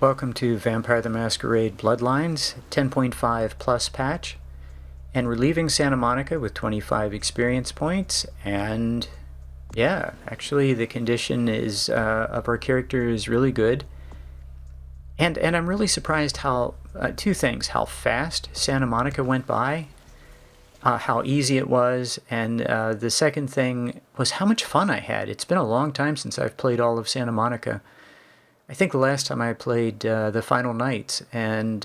Welcome to Vampire the Masquerade Bloodlines 10.5 plus patch, and we're leaving Santa Monica with 25 experience points, and yeah, actually the condition is of our character is really good, and I'm really surprised how, two things, how fast Santa Monica went by, how easy it was, and the second thing was how much fun I had. It's been a long time since I've played all of Santa Monica. I think the last time I played the Final Nights, and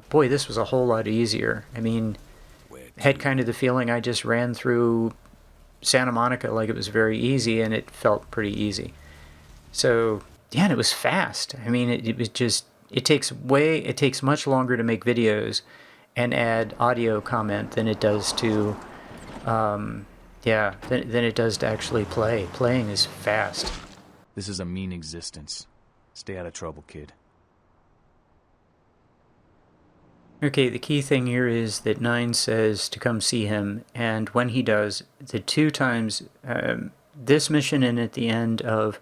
boy, this was a whole lot easier. I mean, I had kind of the feeling I just ran through Santa Monica like it was very easy, and it felt pretty easy. So, yeah, and it was fast. I mean, it was just, it takes much longer to make videos and add audio comment than it does to, than it does to actually play. Playing is fast. This is a mean existence. Stay out of trouble, kid. Okay, the key thing here is that Nine says to come see him, and when he does, the two times, this mission and at the end of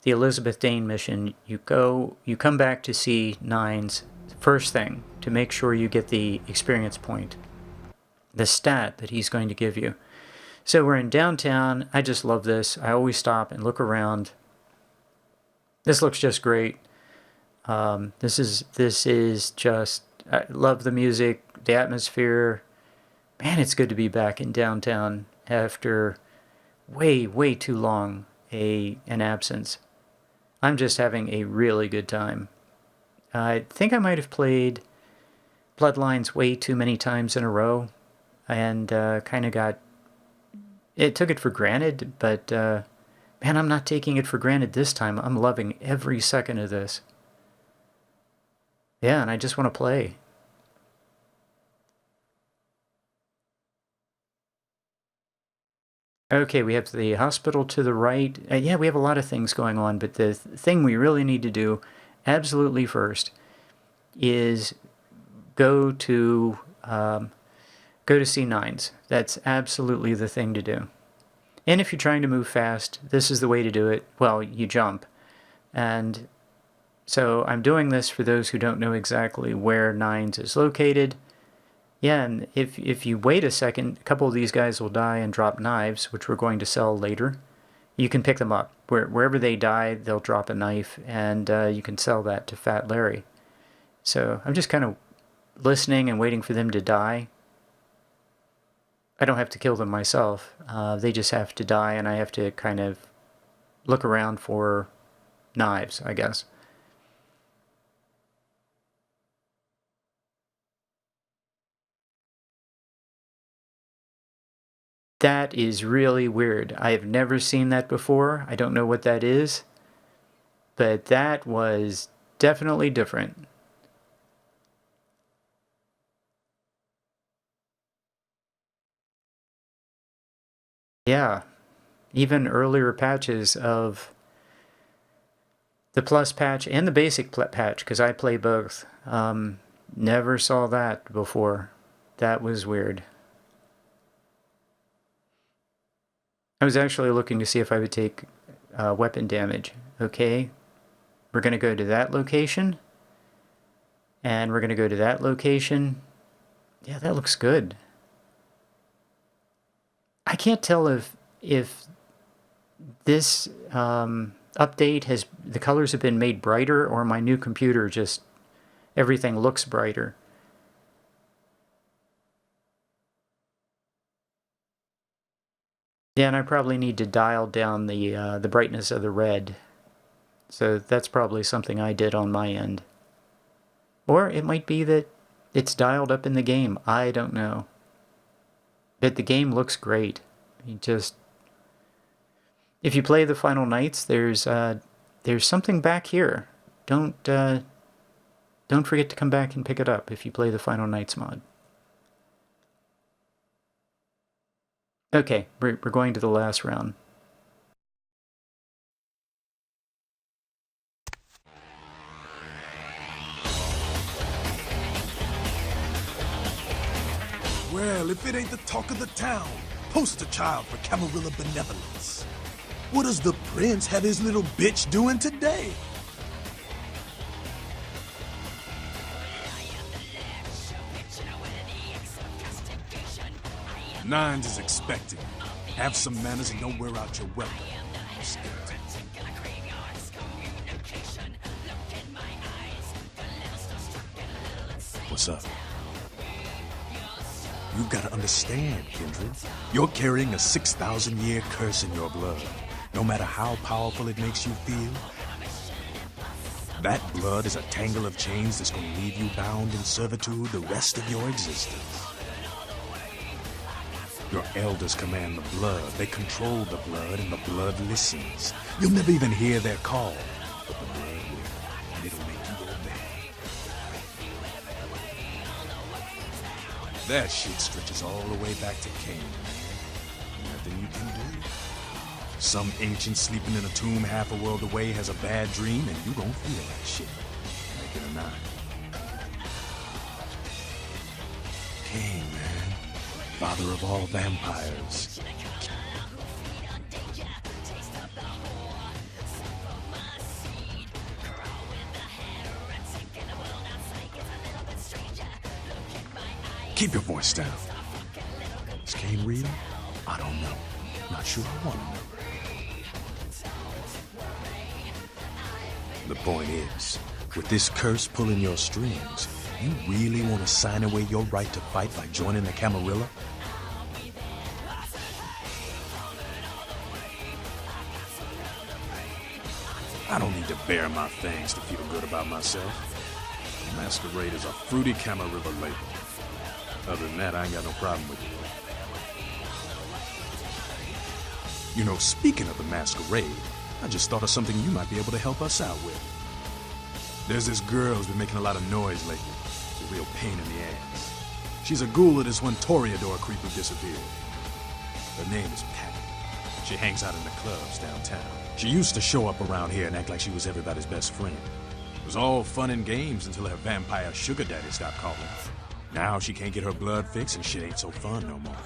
the Elizabeth Dane mission, you come back to see Nine's first thing to make sure you get the experience point, the stat that he's going to give you. So we're in downtown. I just love this. I always stop and look around. This looks just great. This is just, I love the music, the atmosphere. Man, it's good to be back in downtown after way too long an absence. I'm just having a really good time. I think I might have played Bloodlines way too many times in a row, and kind of took it for granted, but man, I'm not taking it for granted this time. I'm loving every second of this. Yeah, and I just want to play. Okay, we have the hospital to the right. Yeah, we have a lot of things going on, but the thing we really need to do, absolutely first, is go to see Nines. That's absolutely the thing to do. And if you're trying to move fast, this is the way to do it. Well, you jump. And so I'm doing this for those who don't know exactly where Nines is located. Yeah, and if you wait a second, a couple of these guys will die and drop knives, which we're going to sell later. You can pick them up. Wherever they die, they'll drop a knife, and you can sell that to Fat Larry. So I'm just kind of listening and waiting for them to die. I don't have to kill them myself. They just have to die, and I have to kind of look around for knives, I guess. That is really weird. I have never seen that before. I don't know what that is, but that was definitely different. Yeah, even earlier patches of the plus patch and the basic patch, because I play both, never saw that before. That was weird. I was actually looking to see if I would take weapon damage. Okay, we're going to go to that location, and we're going to go to that location. Yeah, that looks good. I can't tell if this update the colors have been made brighter, or my new computer just, everything looks brighter. Yeah, and I probably need to dial down the brightness of the red. So that's probably something I did on my end. Or it might be that it's dialed up in the game. I don't know. But the game looks great. If you play the Final Nights, there's something back here. Don't forget to come back and pick it up if you play the Final Nights mod. Okay, we're going to the last round. Well, if it ain't the talk of the town, poster child for Camarilla benevolence. What does the prince have his little bitch doing today? Nines is expecting. Have some manners and don't wear out your weapon. Skeleton. What's up? You've got to understand, Kindred. You're carrying a 6,000-year curse in your blood. No matter how powerful it makes you feel, that blood is a tangle of chains that's going to leave you bound in servitude the rest of your existence. Your elders command the blood. They control the blood, and the blood listens. You'll never even hear their call, but the blood will, and it'll make you obey. That shit stretches all the way back to Cain, man. Nothing you can do. Some ancient sleeping in a tomb half a world away has a bad dream, and you gon' feel that shit. Make it or not. Cain, man. Father of all vampires. Keep your voice down. Is Cain real? I don't know. Not sure I want to know. The point is, with this curse pulling your strings, you really want to sign away your right to fight by joining the Camarilla? I don't need to bare my fangs to feel good about myself. Masquerade is a fruity Camarilla label. Other than that, I ain't got no problem with it. You know, speaking of the Masquerade, I just thought of something you might be able to help us out with. There's this girl who's been making a lot of noise lately. It's a real pain in the ass. She's a ghoul of this one Toreador creep who disappeared. Her name is Patty. She hangs out in the clubs downtown. She used to show up around here and act like she was everybody's best friend. It was all fun and games until her vampire sugar daddy stopped calling. Now she can't get her blood fixed and shit ain't so fun no more.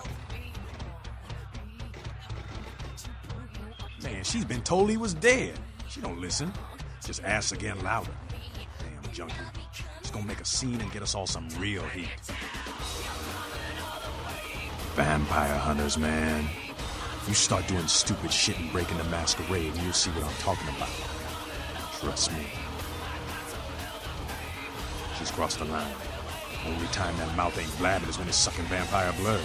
Man, she's been told he was dead. She don't listen. Just asks again louder. Damn junkie. She's gonna make a scene and get us all some real heat. Vampire hunters, man. You start doing stupid shit and breaking the Masquerade and you'll see what I'm talking about. Trust me. She's crossed the line. Only time that mouth ain't blabbing is when it's sucking vampire blood.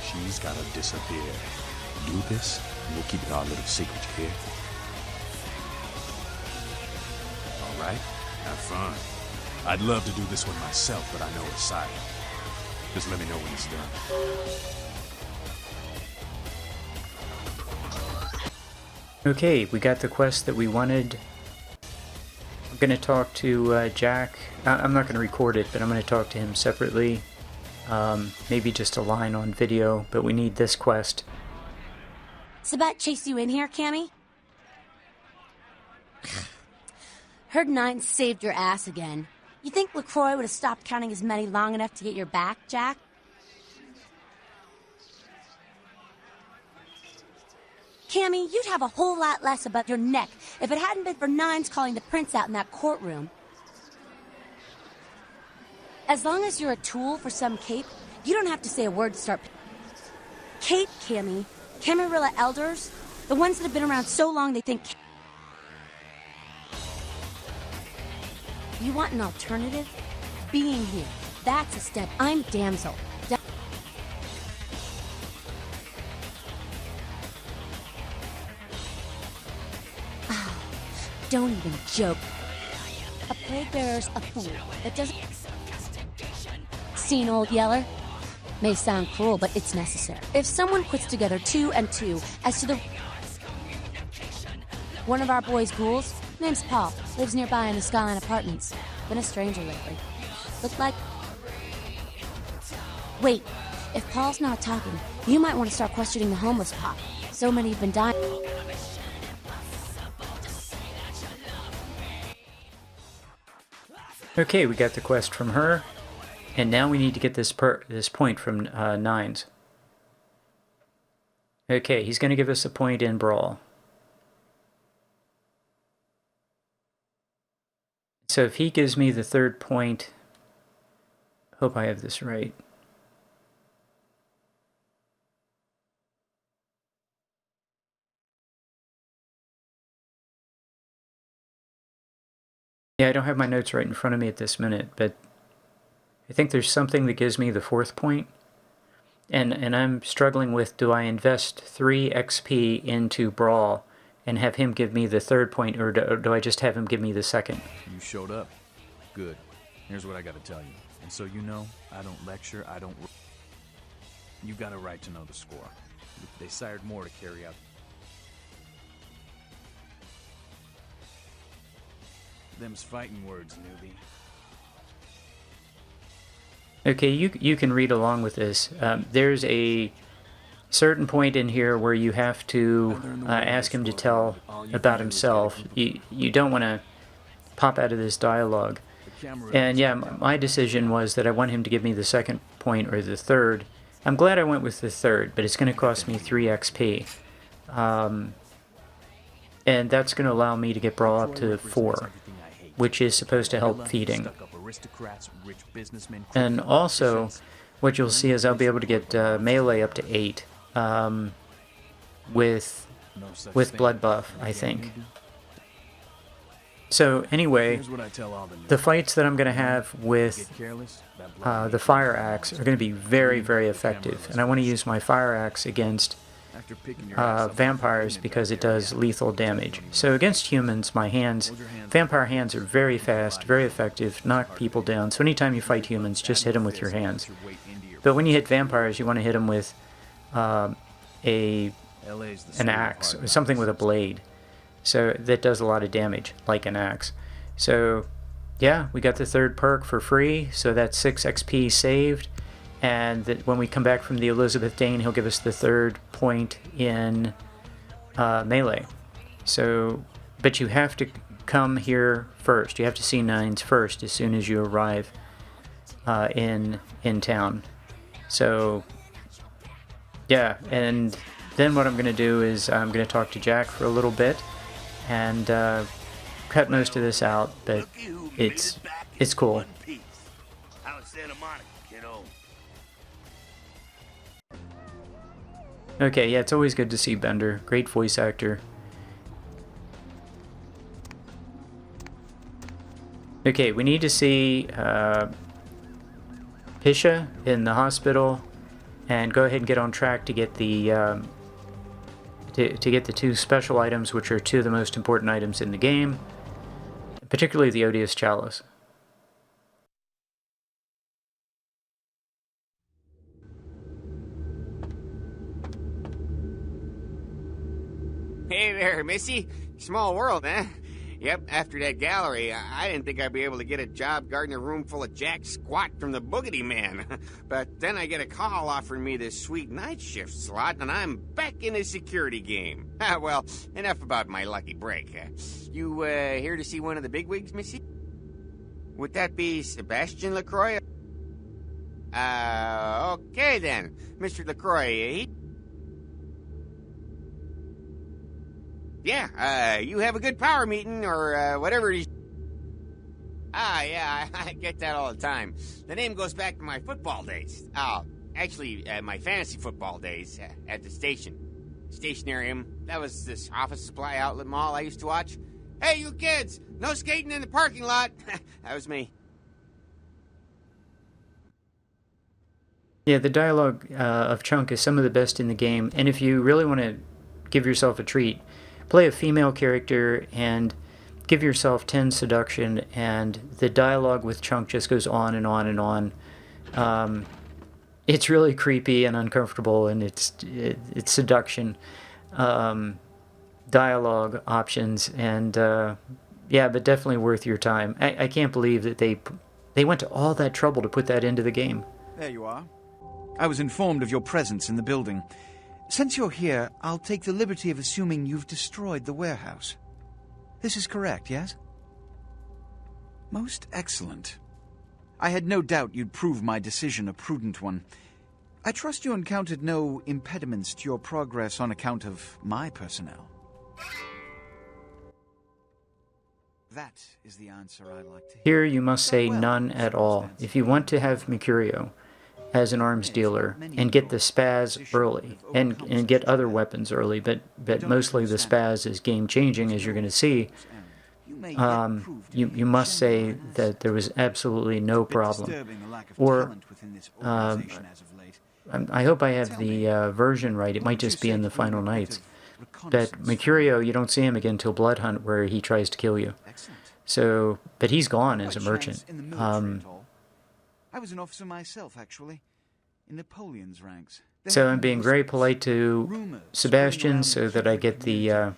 She's gotta disappear. Do this, and we'll keep it our little secret, you hear? All right, have fun. I'd love to do this one myself, but I know it's silent. Just let me know when it's done. Okay, we got the quest that we wanted. I'm going to talk to Jack. I'm not going to record it, but I'm going to talk to him separately. Maybe just a line on video, but we need this quest. Sabat chased you in here, Cammy? Heard Nine saved your ass again. You think LaCroix would have stopped counting his money long enough to get your back, Jack? Cammy, you'd have a whole lot less about your neck if it hadn't been for Nines calling the prince out in that courtroom. As long as you're a tool for some cape, you don't have to say a word to start. Cape, Cammy. Camarilla elders, the ones that have been around so long they think... You want an alternative? Being here, that's a step. I'm damsel. Don't even joke. A plague bearer's a fool that doesn't... Seen Old Yeller? May sound cruel, but it's necessary. If someone puts together 2 and 2 as to the... One of our boys' ghouls, name's Paul, lives nearby in the Skyline Apartments. Been a stranger lately. Looked like... Wait, if Paul's not talking, you might want to start questioning the homeless pop. So many have been dying. Okay, we got the quest from her, and now we need to get this point from Nines. Okay, he's going to give us a point in Brawl. So if he gives me the third point, hope I have this right. Yeah, I don't have my notes right in front of me at this minute, but I think there's something that gives me the 4th point. And I'm struggling with, do I invest 3 XP into Brawl and have him give me the 3rd point, or do I just have him give me the 2nd? You showed up. Good. Here's what I gotta tell you. And so you know, I don't lecture, I don't... You got a right to know the score. They sired more to carry out. Them's fighting words, newbie. Okay, you can read along with this. There's a certain point in here where you have to ask him to tell about himself. You don't want to pop out of this dialogue. And yeah, my decision was that I want him to give me the 2nd point or the 3rd. I'm glad I went with the 3rd, but it's going to cost me 3 XP. And that's going to allow me to get Brawl up to 4, which is supposed to help feeding. And also, what you'll see is I'll be able to get melee up to 8 with blood buff, I think. So anyway, the fights that I'm going to have with the fire axe are going to be very, very effective. And I want to use my fire axe against vampires because it does lethal damage. So against humans, my hands, vampire hands are very fast, very effective, knock people down. So anytime you fight humans, just hit them with your hands. But when you hit vampires, you want to hit them with an axe, or something with a blade. So that does a lot of damage, like an axe. So yeah, we got the 3rd perk for free, so that's 6 XP saved. And that when we come back from the Elizabeth Dane, he'll give us the 3rd point in melee. So, but you have to come here first. You have to see Nines first as soon as you arrive in town. So, yeah, and then what I'm going to do is I'm going to talk to Jack for a little bit and cut most of this out, but it's cool. Okay, yeah, it's always good to see Bender. Great voice actor. Okay, we need to see Pisha in the hospital, and go ahead and get on track to get the to get the 2 special items, which are 2 of the most important items in the game, particularly the Odious Chalice. Hey there, Missy. Small world, eh? Yep, after that gallery, I didn't think I'd be able to get a job guarding a room full of Jack Squat from the Boogity Man. But then I get a call offering me this sweet night shift slot, and I'm back in the security game. Well, enough about my lucky break. You here to see one of the bigwigs, Missy? Would that be Sebastian LaCroix? Okay then. Mr. LaCroix, Yeah, you have a good power meeting, or whatever it is. Yeah, I get that all the time. The name goes back to my football days. Actually, my fantasy football days at the station. Stationarium. That was this office supply outlet mall I used to watch. Hey, you kids! No skating in the parking lot! That was me. Yeah, the dialogue of Chunk is some of the best in the game, and if you really want to give yourself a treat, play a female character and give yourself 10 seduction, and the dialogue with Chunk just goes on and on and on. It's really creepy and uncomfortable, and it's seduction dialogue options, and yeah, but definitely worth your time. I can't believe that they went to all that trouble to put that into the game. There you are. I was informed of your presence in the building. Since you're here, I'll take the liberty of assuming you've destroyed the warehouse. This is correct, yes? Most excellent. I had no doubt you'd prove my decision a prudent one. I trust you encountered no impediments to your progress on account of my personnel. That is the answer I like to hear. Here you must say none at all if you want to have Mercurio as an arms dealer and get the spaz early and get other weapons early, but mostly the spaz is game changing, as you're going to see. you must say that there was absolutely no problem. Or I hope I have the version right. It might just be in the final nights. But Mercurio, you don't see him again until Blood Hunt, where he tries to kill you. So, but he's gone as a merchant. I was an officer myself, actually, in Napoleon's ranks. So I'm being very polite to Sebastian so that I get the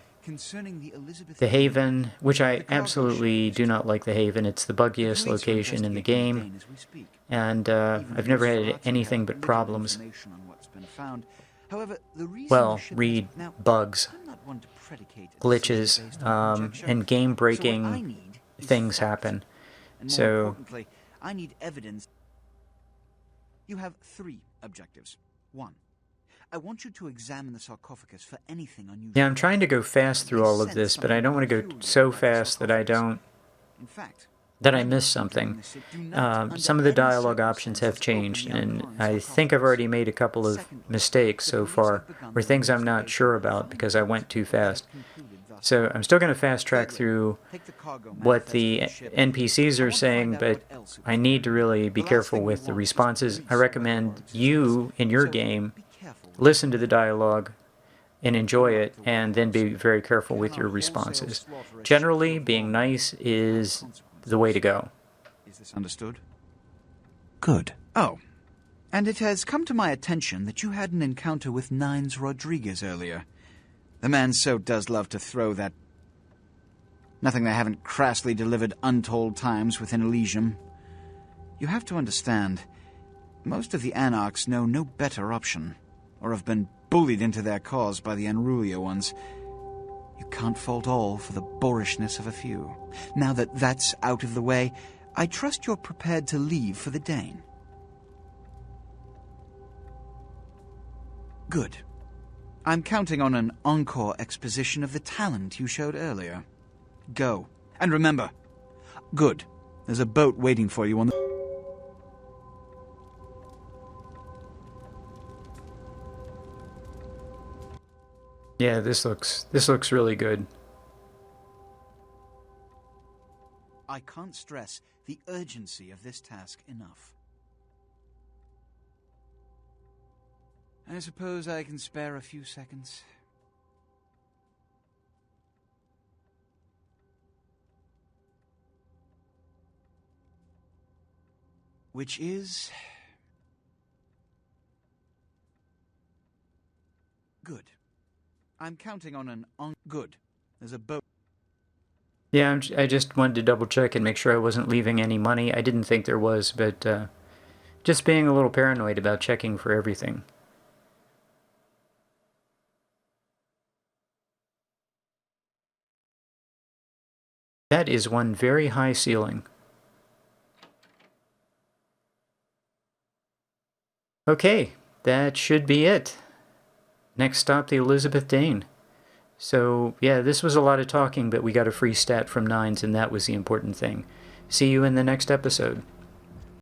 Haven, which I absolutely do not like the Haven. It's the buggiest location in the game, and I've never had anything but problems. Well, read bugs, glitches, and game-breaking things happen. So I need evidence. You have 3 objectives. 1. I want you to examine the sarcophagus for anything unusual. yeah, I'm trying to go fast through all of this, but I don't want to go so fast that I miss something. Some of the dialogue options have changed, and I think I've already made a couple of mistakes so far, or things I'm not sure about because I went too fast. So I'm still going to fast track through what the NPCs are saying, but I need to really be careful with the responses. I recommend you, in your game, listen to the dialogue and enjoy it, and then be very careful with your responses. Generally, being nice is the way to go. Is this understood? Good. Oh, and it has come to my attention that you had an encounter with Nines Rodriguez earlier. The man so does love to throw that... Nothing they haven't crassly delivered untold times within Elysium. You have to understand, most of the Anarchs know no better option, or have been bullied into their cause by the Enrulio ones. You can't fault all for the boorishness of a few. Now that that's out of the way, I trust you're prepared to leave for the Dane. Good. I'm counting on an encore exposition of the talent you showed earlier. Go. And remember, good. There's a boat waiting for you on the... Yeah, this looks really good. I can't stress the urgency of this task enough. I suppose I can spare a few seconds. Which is... good. I'm counting on an good. There's a boat. Yeah, I just wanted to double check and make sure I wasn't leaving any money. I didn't think there was, but just being a little paranoid about checking for everything. That is one very high ceiling. Okay, that should be it. Next stop, the Elizabeth Dane. So, yeah, this was a lot of talking, but we got a free stat from Nines, and that was the important thing. See you in the next episode.